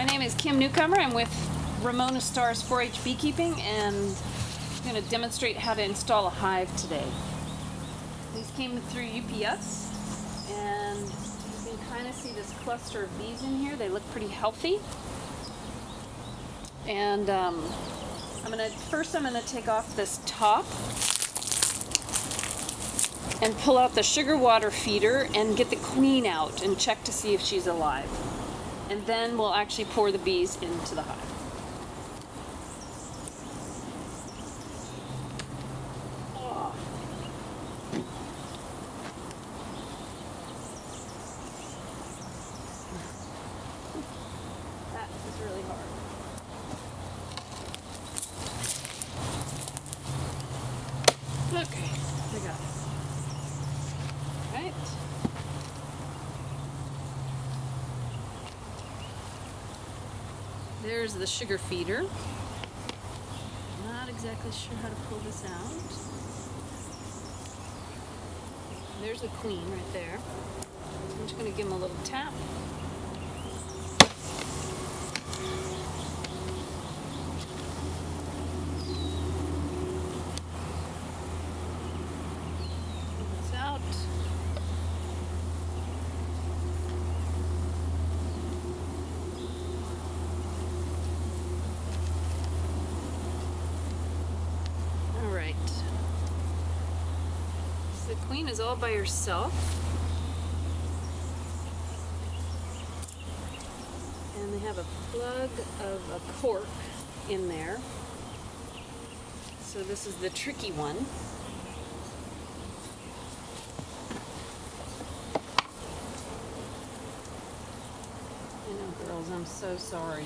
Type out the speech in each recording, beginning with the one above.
My name is Kim Newcomer. I'm with Ramona Star's 4-H Beekeeping, and I'm going to demonstrate how to install a hive today. These came through UPS, and you can kind of see this cluster of bees in here. They look pretty healthy. And I'm going to take off this top and pull out the sugar water feeder and get the queen out and check to see if she's alive. And then we'll actually pour the bees into the hive. Oh. That is really hard. Okay, I got it. Right. There's the sugar feeder. Not exactly sure how to pull this out. There's the queen right there. I'm just going to give him a little tap. Pull this out. The queen is all by herself, and they have a plug of a cork in there, so this is the tricky one. I know, girls, I'm so sorry.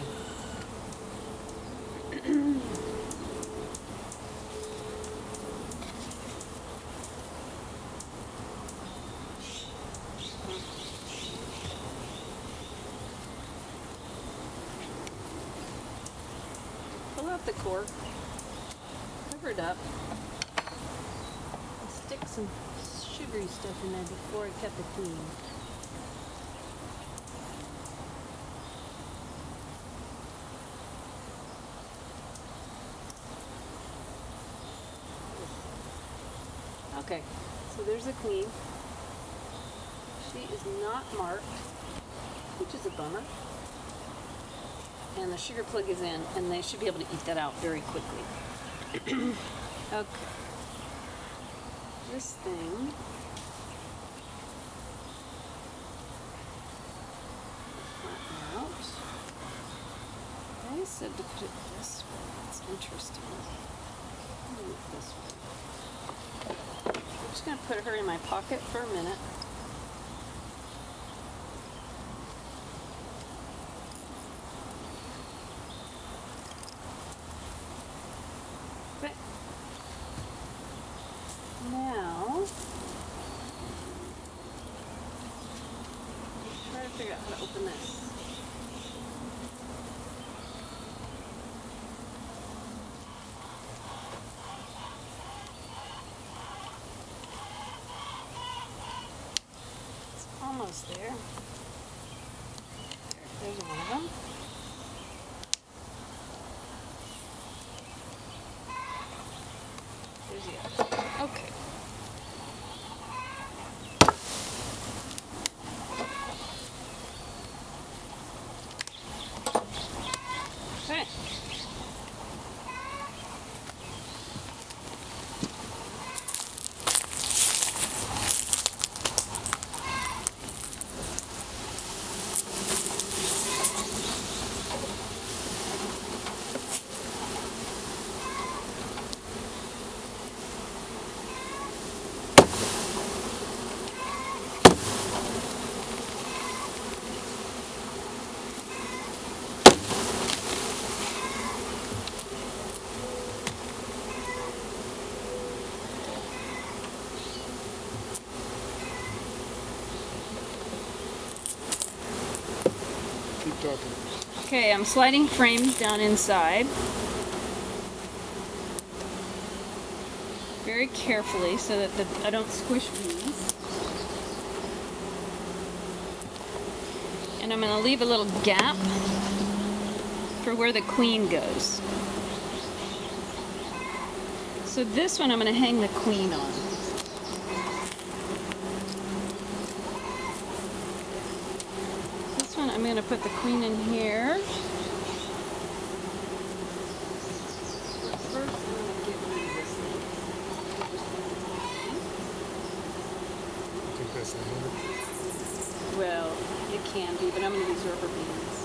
Pull out the cork, cover it up, and stick some sugary stuff in there before I cut the queen. Okay, so there's the queen. She is not marked, which is a bummer. And the sugar plug is in, and they should be able to eat that out very quickly. Okay. This thing. Flatten out. They said to put it this way. That's interesting. Move this way. I'm just going to put her in my pocket for a minute. Okay. Now, try to figure out how to open this. It's almost there. There's one of them. There's the other. Okay. Okay. Keep talking. Okay, I'm sliding frames down inside very carefully so that I don't squish bees. And I'm going to leave a little gap for where the queen goes. So this one I'm going to hang the queen on. This one I'm going to put the queen in here. First, I'm going to get rid of this thing. I think that's the Well, it can be, but I'm going to use rubber bands.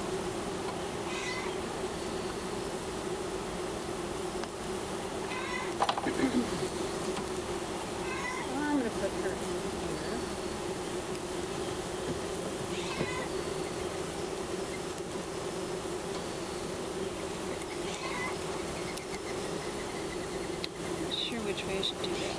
I'm going to put her in here. Not sure which way I should do that.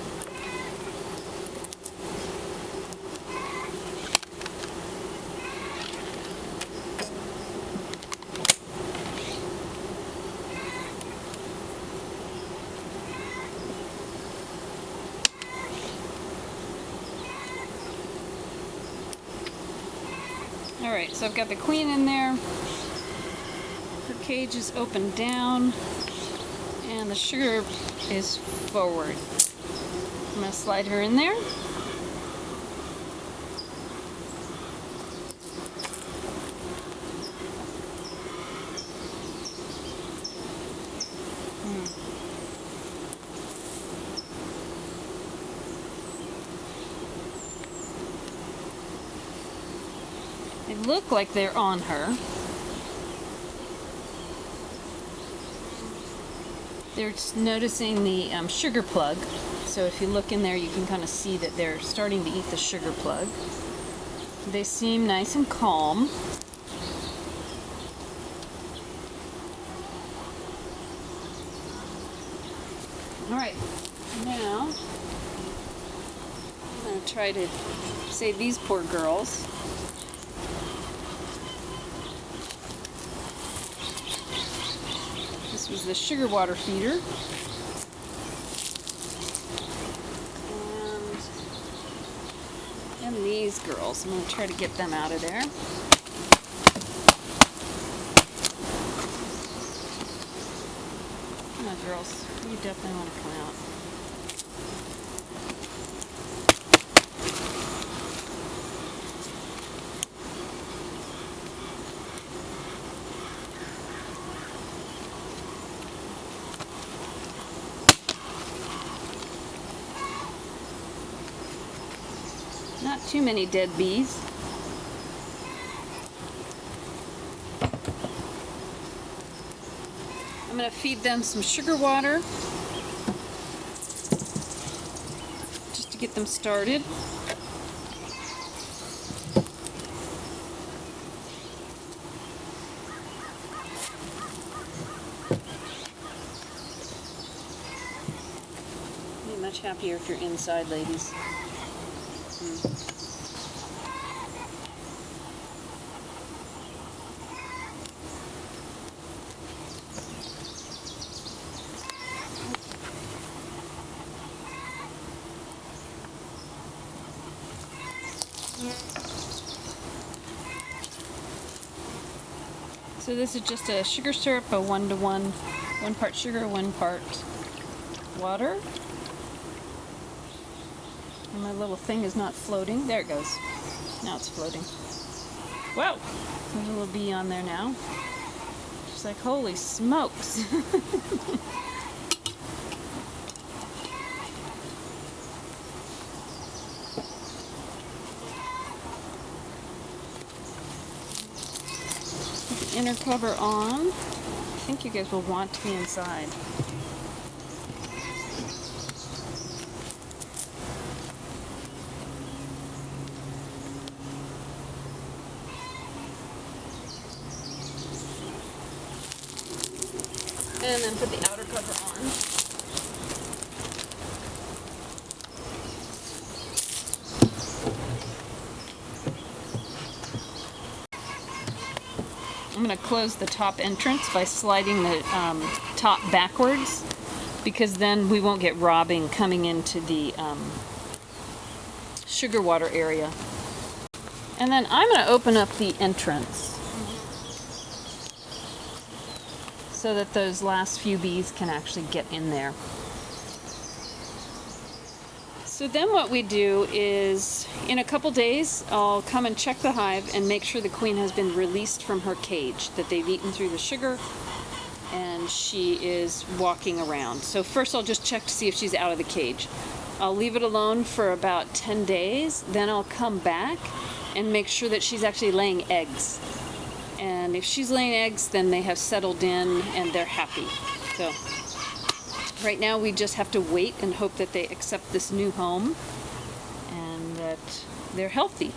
Alright, so I've got the queen in there. Her cage is open down. And the sugar is forward. I'm going to slide her in there. They look like they're on her. They're just noticing the sugar plug. So if you look in there, you can kind of see that they're starting to eat the sugar plug. They seem nice and calm. Alright, now I'm going to try to save these poor girls. This was the sugar water feeder. And these girls, I'm going to try to get them out of there. Come on, girls, you definitely want to come out. Not too many dead bees. I'm going to feed them some sugar water just to get them started. Be much happier if you're inside, ladies. So this is just a sugar syrup, a 1-to-1, 1 part sugar, 1 part water. And my little thing is not floating. There it goes. Now it's floating. Wow! There's a little bee on there now. She's like, holy smokes! Put the inner cover on. I think you guys will want to be inside. And then put the outer cover on. I'm going to close the top entrance by sliding the top backwards, because then we won't get robbing coming into the sugar water area. And then I'm going to open up the entrance. so that those last few bees can actually get in there. So then what we do is, in a couple days, I'll come and check the hive and make sure the queen has been released from her cage, that they've eaten through the sugar and she is walking around. So first I'll just check to see if she's out of the cage. I'll leave it alone for about 10 days, then I'll come back and make sure that she's actually laying eggs. And if she's laying eggs, then they have settled in and they're happy. So right now we just have to wait and hope that they accept this new home and that they're healthy.